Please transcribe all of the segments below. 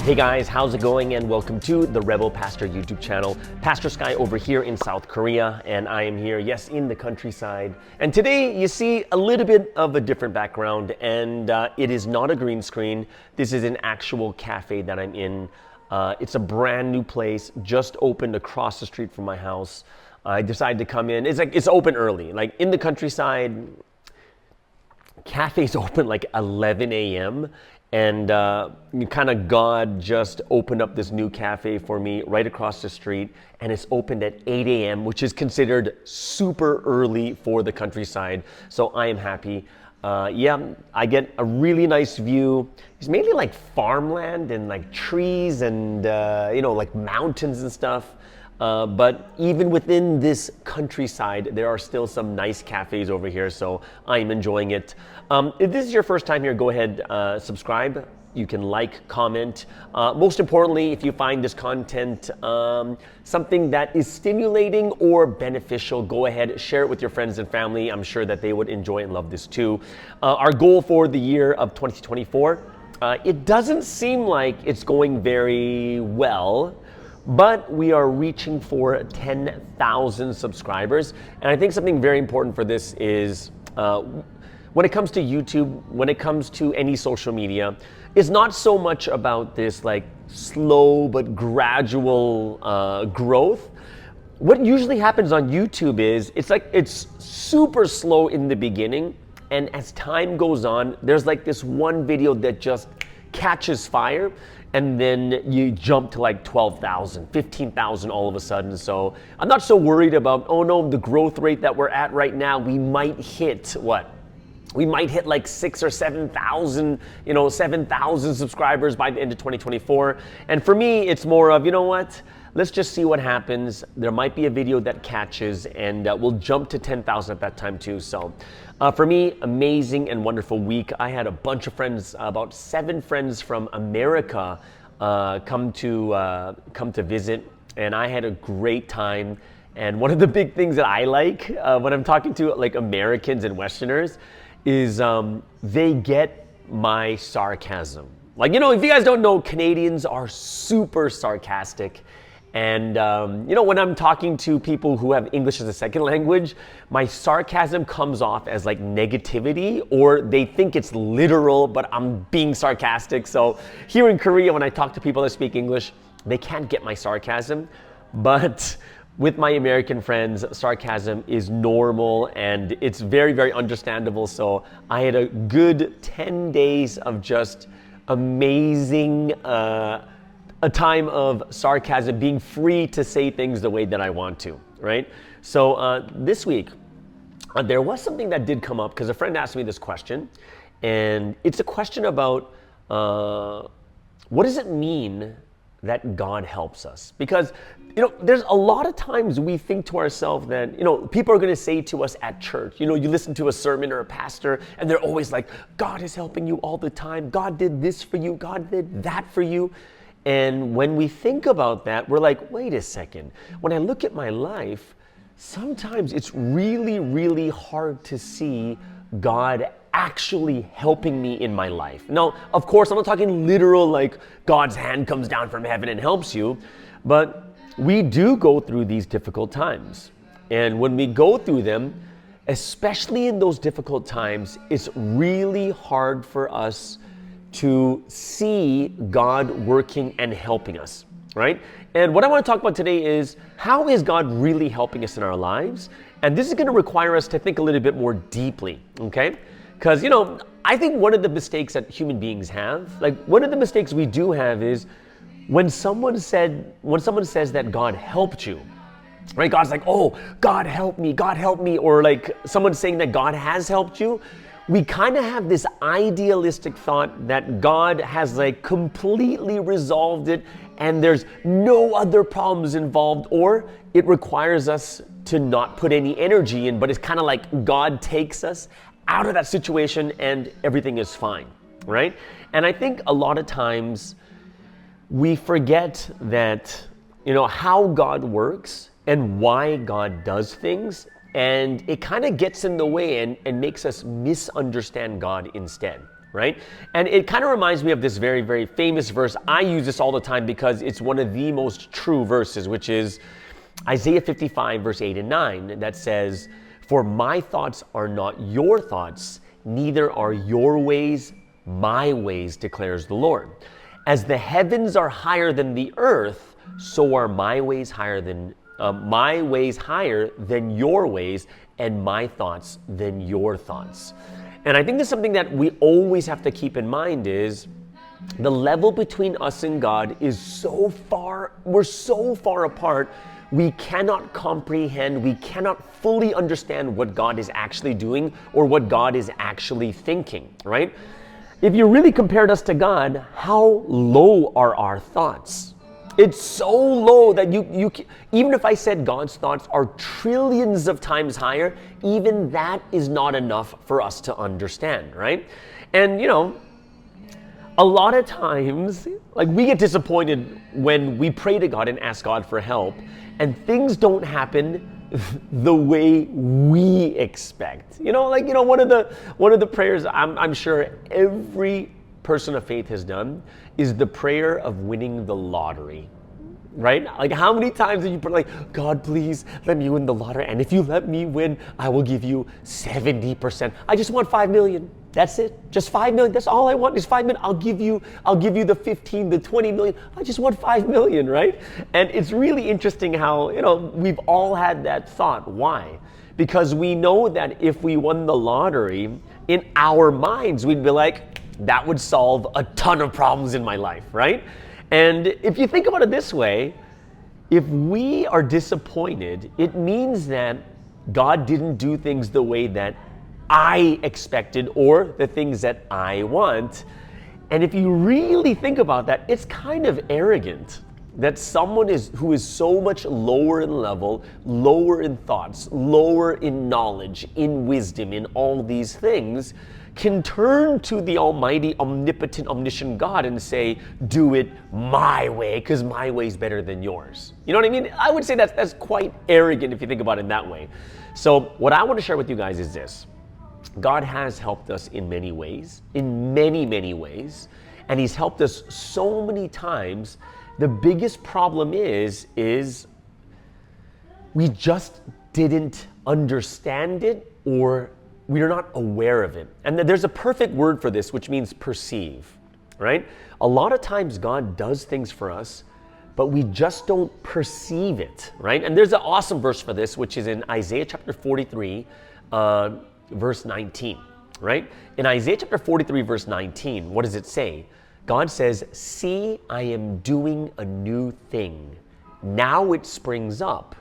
Hey guys, how's it going? And welcome to the Rebel Pastor YouTube channel. Pastor Sky over here in South Korea, and I am here, yes, in the countryside. And today you see a little bit of a different background, and it is not a green screen. This is an actual cafe that I'm in. It's a brand new place, just opened across the street from my house. I decided to come in. It's open early, like in the countryside. Cafes open like 11 a.m. And kind of God just opened up this new cafe for me right across the street, and it's opened at 8 a.m., which is considered super early for the countryside. So I am happy. I get a really nice view. It's mainly like farmland and like trees and like mountains and stuff. But even within this countryside, there are still some nice cafes over here, so I'm enjoying it. If this is your first time here, go ahead, subscribe. You can like, comment. Most importantly, if you find this content something that is stimulating or beneficial, go ahead, share it with your friends and family. I'm sure that they would enjoy and love this too. Our goal for the year of 2024, it doesn't seem like it's going very well, but we are reaching for 10,000 subscribers. And I think something very important for this is when it comes to YouTube, when it comes to any social media, it's not so much about this like slow but gradual growth. What usually happens on YouTube is it's super slow in the beginning, and as time goes on, there's like this one video that just catches fire, and then you jump to like 12,000, 15,000 all of a sudden. So I'm not so worried about, oh no, the growth rate that we're at right now, we might hit what? We might hit like 6,000 or 7,000, 7,000 subscribers by the end of 2024. And for me, it's more of, you know what? Let's just see what happens. There might be a video that catches, and we'll jump to 10,000 at that time too. So for me, amazing and wonderful week. I had a bunch of friends, about 7 friends from America come to visit, and I had a great time. And one of the big things that I like when I'm talking to like Americans and Westerners is they get my sarcasm. Like, if you guys don't know, Canadians are super sarcastic. And, when I'm talking to people who have English as a second language, my sarcasm comes off as like negativity, or they think it's literal, but I'm being sarcastic. So here in Korea, when I talk to people that speak English, they can't get my sarcasm. But with my American friends, sarcasm is normal and it's very, very understandable. So I had a good 10 days of just amazing, a time of sarcasm, being free to say things the way that I want to, right? So this week, there was something that did come up because a friend asked me this question, and it's a question about what does it mean that God helps us? Because, there's a lot of times we think to ourselves that, people are going to say to us at church, you listen to a sermon or a pastor, and they're always like, God is helping you all the time. God did this for you. God did that for you. And when we think about that, we're like, wait a second. When I look at my life, sometimes it's really, really hard to see God actually helping me in my life. Now, of course, I'm not talking literal, like God's hand comes down from heaven and helps you, but we do go through these difficult times. And when we go through them, especially in those difficult times, it's really hard for us to see God working and helping us, right? And what I want to talk about today is, how is God really helping us in our lives? And this is going to require us to think a little bit more deeply, okay? Because, I think one of the mistakes that human beings have, like one of the mistakes we do have is when someone says that God helped you, right? God's like, oh, God help me, or like someone saying that God has helped you. We kind of have this idealistic thought that God has like completely resolved it and there's no other problems involved, or it requires us to not put any energy in, but it's kind of like God takes us out of that situation and everything is fine, right? And I think a lot of times we forget that, how God works and why God does things, and it kind of gets in the way and makes us misunderstand God instead, right? And it kind of reminds me of this very, very famous verse. I use this all the time because it's one of the most true verses, which is Isaiah 55, verse 8 and 9, that says, "For my thoughts are not your thoughts, neither are your ways my ways, declares the Lord. As the heavens are higher than the earth, so are my ways higher than your ways, and my thoughts than your thoughts." And I think that's something that we always have to keep in mind is the level between us and God is so far, we're so far apart, we cannot comprehend, we cannot fully understand what God is actually doing or what God is actually thinking, right? If you really compared us to God, how low are our thoughts? It's so low that you even if I said God's thoughts are trillions of times higher, even that is not enough for us to understand, right? And a lot of times, like, we get disappointed when we pray to God and ask God for help, and things don't happen the way we expect. One of the prayers I'm sure every person of faith has done is the prayer of winning the lottery. Right? Like, how many times have you put, like, God, please let me win the lottery, and if you let me win, I will give you 70%. I just want 5 million. That's it. Just 5 million. That's all I want is 5 million. I'll give you the 15, the 20 million. I just want 5 million, right? And it's really interesting how, we've all had that thought. Why? Because we know that if we won the lottery, in our minds, we'd be like, that would solve a ton of problems in my life, right? And if you think about it this way, if we are disappointed, it means that God didn't do things the way that I expected or the things that I want. And if you really think about that, it's kind of arrogant that someone who is so much lower in level, lower in thoughts, lower in knowledge, in wisdom, in all these things, can turn to the almighty, omnipotent, omniscient God and say, do it my way, because my way is better than yours. You know what I mean? I would say that's quite arrogant if you think about it in that way. So what I want to share with you guys is this. God has helped us in many ways, in many, many ways, and He's helped us so many times. The biggest problem is we just didn't understand it, or we are not aware of it. And there's a perfect word for this, which means perceive, right? A lot of times God does things for us, but we just don't perceive it, right? And there's an awesome verse for this, which is in Isaiah chapter 43, verse 19, right? In Isaiah chapter 43, verse 19, what does it say? God says, "See, I am doing a new thing. Now it springs up.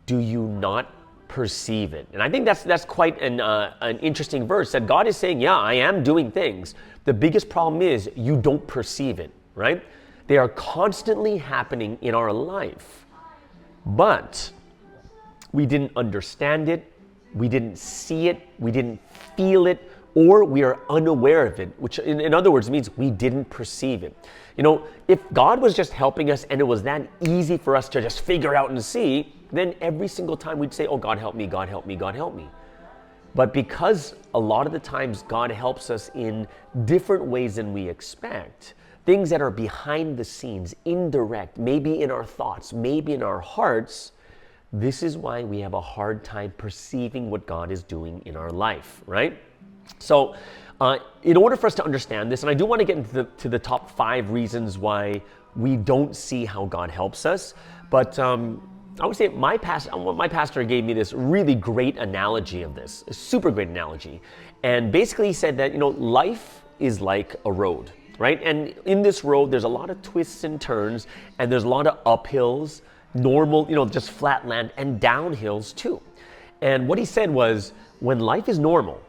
Do you not perceive it?" And I think that's quite an interesting verse, that God is saying, yeah, I am doing things. The biggest problem is you don't perceive it, right? They are constantly happening in our life, but we didn't understand it, we didn't see it, we didn't feel it, or we are unaware of it, which in other words means we didn't perceive it. If God was just helping us and it was that easy for us to just figure out and see, then every single time we'd say, oh, God help me, God help me, God help me. But because a lot of the times God helps us in different ways than we expect, things that are behind the scenes, indirect, maybe in our thoughts, maybe in our hearts, this is why we have a hard time perceiving what God is doing in our life, right? So in order for us to understand this, and I do want to get into the top 5 reasons why we don't see how God helps us, but I would say my pastor gave me this really great analogy of this, a super great analogy. And basically he said that, life is like a road, right? And in this road, there's a lot of twists and turns, and there's a lot of uphills, normal, just flat land, and downhills too. And what he said was, when life is normal,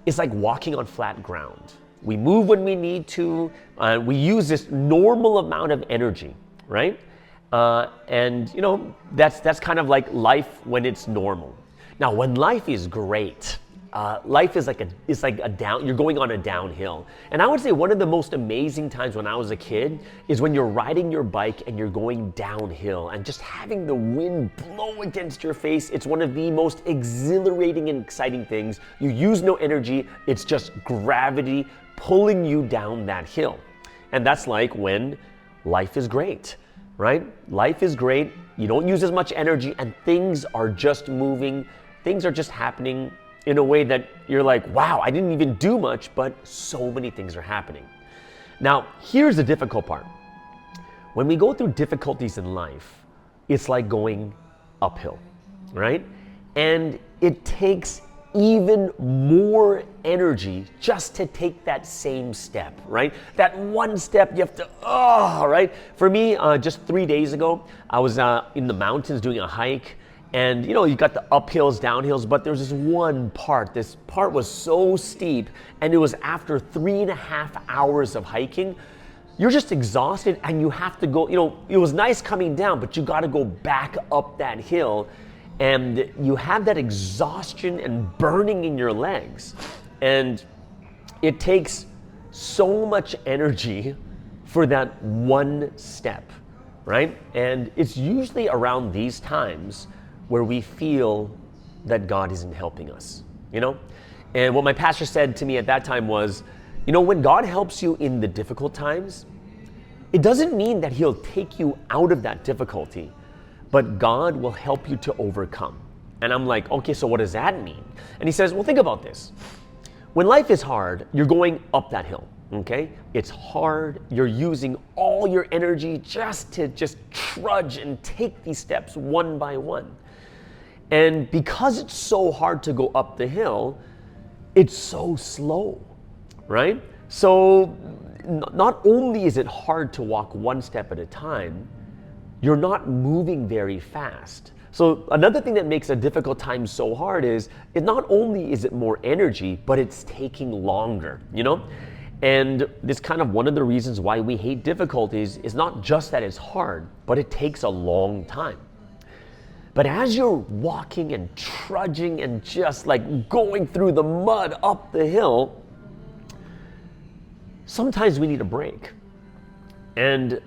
it's like walking on flat ground. We move when we need to, we use this normal amount of energy, right? And that's kind of like life when it's normal. Now, when life is great, life is like a down, you're going on a downhill. And I would say one of the most amazing times when I was a kid is when you're riding your bike and you're going downhill and just having the wind blow against your face. It's one of the most exhilarating and exciting things. You use no energy. It's just gravity pulling you down that hill. And that's like when life is great, right? Life is great, you don't use as much energy, and things are just moving, things are just happening in a way that you're like, wow, I didn't even do much, but so many things are happening. Now, here's the difficult part. When we go through difficulties in life, it's like going uphill, right? And it takes even more energy just to take that same step, right? That one step you have to, right? For me, just 3 days ago, I was in the mountains doing a hike, and you got the uphills, downhills, but there's this one part. This part was so steep, and it was after 3.5 hours of hiking. You're just exhausted, and you have to go, it was nice coming down, but you got to go back up that hill. And you have that exhaustion and burning in your legs. And it takes so much energy for that one step, right? And it's usually around these times where we feel that God isn't helping us, And what my pastor said to me at that time was, when God helps you in the difficult times, it doesn't mean that He'll take you out of that difficulty, but God will help you to overcome. And I'm like, okay, so what does that mean? And he says, well, think about this. When life is hard, you're going up that hill, okay? It's hard. You're using all your energy just to trudge and take these steps one by one. And because it's so hard to go up the hill, it's so slow, right? So not only is it hard to walk one step at a time, you're not moving very fast. So another thing that makes a difficult time so hard is not only is it more energy, but it's taking longer, And this kind of one of the reasons why we hate difficulties is not just that it's hard, but it takes a long time. But as you're walking and trudging and just like going through the mud up the hill, sometimes we need a break. And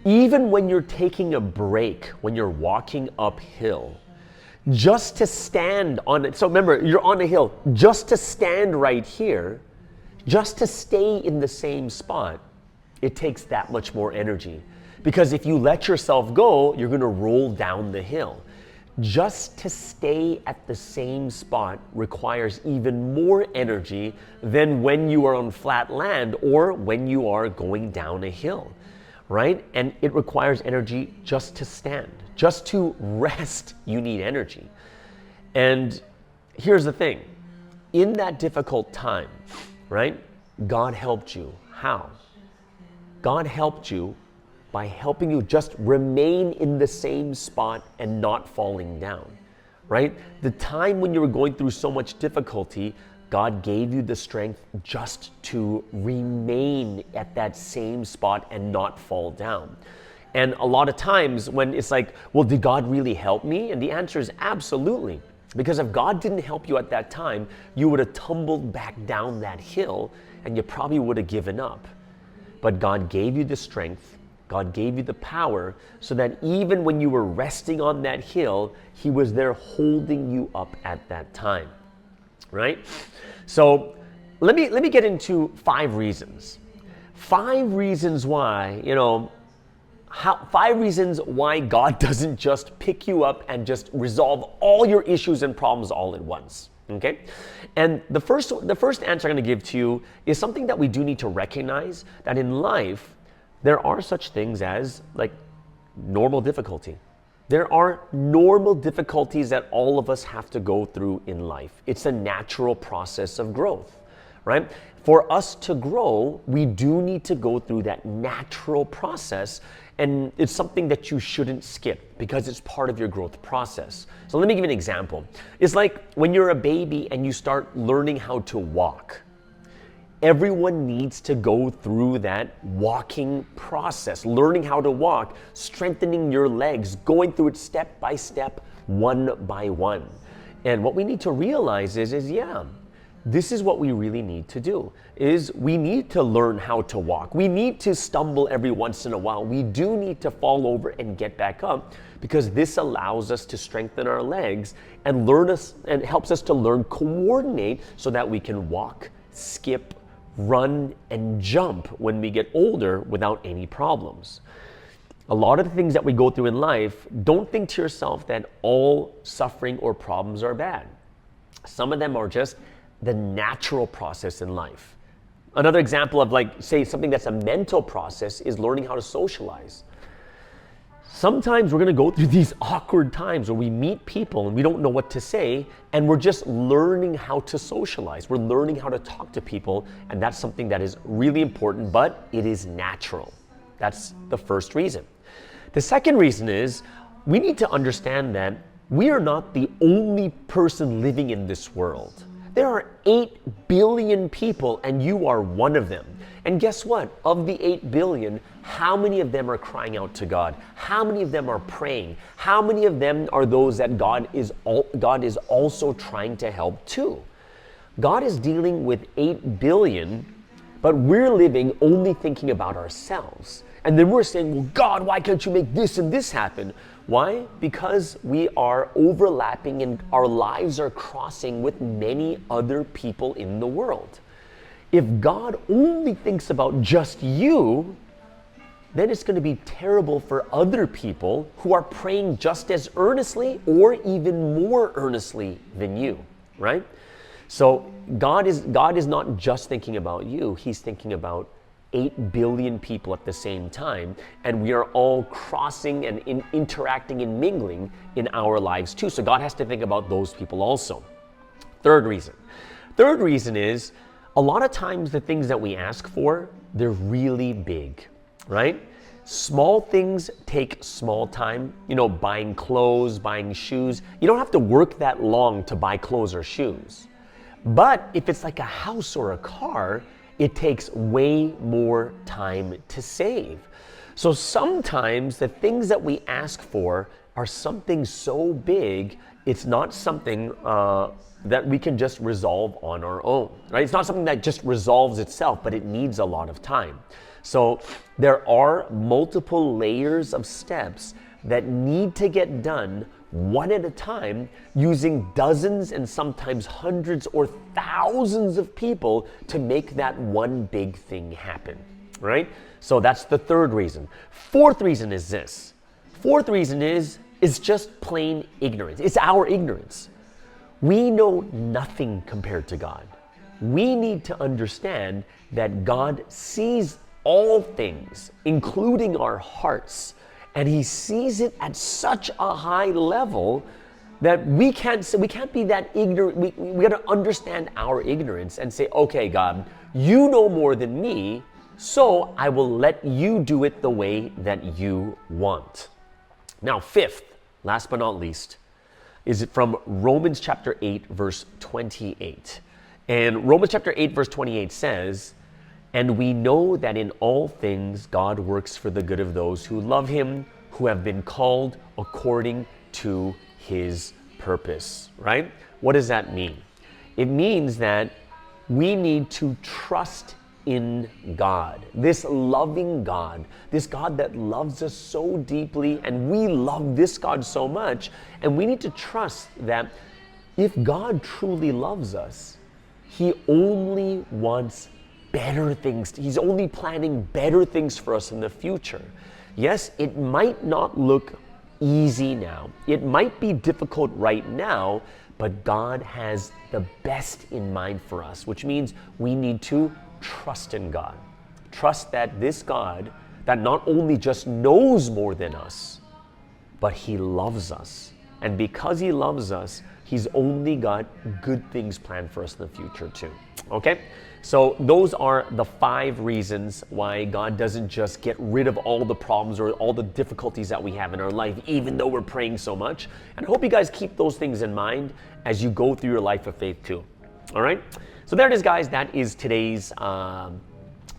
even when you're taking a break, when you're walking uphill, just to stand on it. So remember, you're on a hill. Just to stand right here, just to stay in the same spot, it takes that much more energy. Because if you let yourself go, you're going to roll down the hill. Just to stay at the same spot requires even more energy than when you are on flat land or when you are going down a hill. Right? And it requires energy just to stand. Just to rest, you need energy. And here's the thing. In that difficult time, right? God helped you. How? God helped you by helping you just remain in the same spot and not falling down, right? The time when you were going through so much difficulty, God gave you the strength just to remain at that same spot and not fall down. And a lot of times when it's like, well, did God really help me? And the answer is absolutely. Because if God didn't help you at that time, you would have tumbled back down that hill and you probably would have given up. But God gave you the strength, God gave you the power, so that even when you were resting on that hill, He was there holding you up at that time, right? So let me get into 5 reasons. 5 reasons why, 5 reasons why God doesn't just pick you up and just resolve all your issues and problems all at once. Okay? And the first answer I'm going to give to you is something that we do need to recognize, that in life, there are such things as like normal difficulty. There are normal difficulties that all of us have to go through in life. It's a natural process of growth, right? For us to grow, we do need to go through that natural process, and it's something that you shouldn't skip because it's part of your growth process. So let me give you an example. It's like when you're a baby and you start learning how to walk. Everyone needs to go through that walking process, learning how to walk, strengthening your legs, going through it step by step, one by one. And what we need to realize is this is what we really need to do, is we need to learn how to walk. We need to stumble every once in a while. We do need to fall over and get back up, because this allows us to strengthen our legs and helps us to learn coordinate so that we can walk skip, run, and jump when we get older without any problems. A lot of the things that we go through in life, don't think to yourself that all suffering or problems are bad. Some of them are just the natural process in life. Another example of, like, say something that's a mental process is learning how to socialize. Sometimes we're going to go through these awkward times where we meet people and we don't know what to say, and we're just learning how to socialize. We're learning how to talk to people, and that's something that is really important, but it is natural. That's the first reason. The second reason is we need to understand that we are not the only person living in this world. There are 8 billion people, and you are one of them. And guess what? Of the 8 billion, how many of them are crying out to God? How many of them are praying? How many of them are those that God is also trying to help too? God is dealing with 8 billion, but we're living only thinking about ourselves. And then we're saying, well, God, why can't you make this and this happen? Why? Because we are overlapping and our lives are crossing with many other people in the world. If God only thinks about just you, then it's going to be terrible for other people who are praying just as earnestly or even more earnestly than you, right? So God is not just thinking about you, He's thinking about 8 billion people at the same time, and we are all crossing and interacting and mingling in our lives too. So God has to think about those people also. Third reason is a lot of times the things that we ask for, they're really big, right? Small things take small time. You know, buying clothes, buying shoes. You don't have to work that long to buy clothes or shoes. But if it's like a house or a car, it takes way more time to save. So sometimes the things that we ask for are something so big, it's not something that we can just resolve on our own, right? It's not something that just resolves itself, but it needs a lot of time. So there are multiple layers of steps that need to get done one at a time, using dozens and sometimes hundreds or thousands of people to make that one big thing happen, right? So that's the third reason. Fourth reason is this. Fourth reason is just plain ignorance. It's our ignorance. We know nothing compared to God. We need to understand that God sees all things, including our hearts, and He sees it at such a high level that we can't be that ignorant. We got to understand our ignorance and say, okay, God, you know more than me, so I will let you do it the way that you want. Now, fifth, last but not least, is from Romans chapter 8, verse 28. And Romans chapter 8, verse 28 says, "And we know that in all things God works for the good of those who love Him, who have been called according to His purpose," right? What does that mean? It means that we need to trust in God, this loving God, this God that loves us so deeply, and we love this God so much, and we need to trust that if God truly loves us, He only wants better things. He's only planning better things for us in the future. Yes, it might not look easy now. It might be difficult right now, but God has the best in mind for us, which means we need to trust in God. Trust that this God that not only just knows more than us, but He loves us. And because He loves us, He's only got good things planned for us in the future too. Okay? So those are the 5 reasons why God doesn't just get rid of all the problems or all the difficulties that we have in our life, even though we're praying so much. And I hope you guys keep those things in mind as you go through your life of faith too. All right? So there it is, guys. That is today's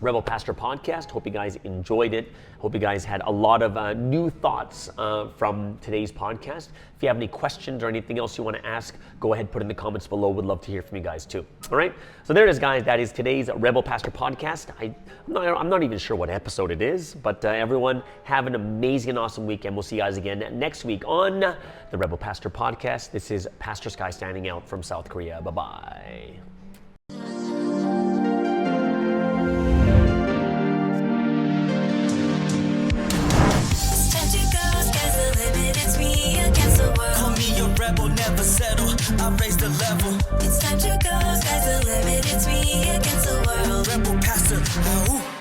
Rebel Pastor podcast. Hope you guys enjoyed it. Hope you guys had a lot of new thoughts from today's podcast. If you have any questions or anything else you want to ask, go ahead, put in the comments below. Would love to hear from you guys too. All right. So there it is, guys. That is today's Rebel Pastor podcast. I'm not even sure what episode it is, but everyone have an amazing and awesome weekend. We'll see you guys again next week on the Rebel Pastor podcast. This is Pastor Sky standing out from South Korea. Bye-bye. never settle. I raise the level. It's time to go, sky's the limit. It's me against the world. Rebel pastor, ooh.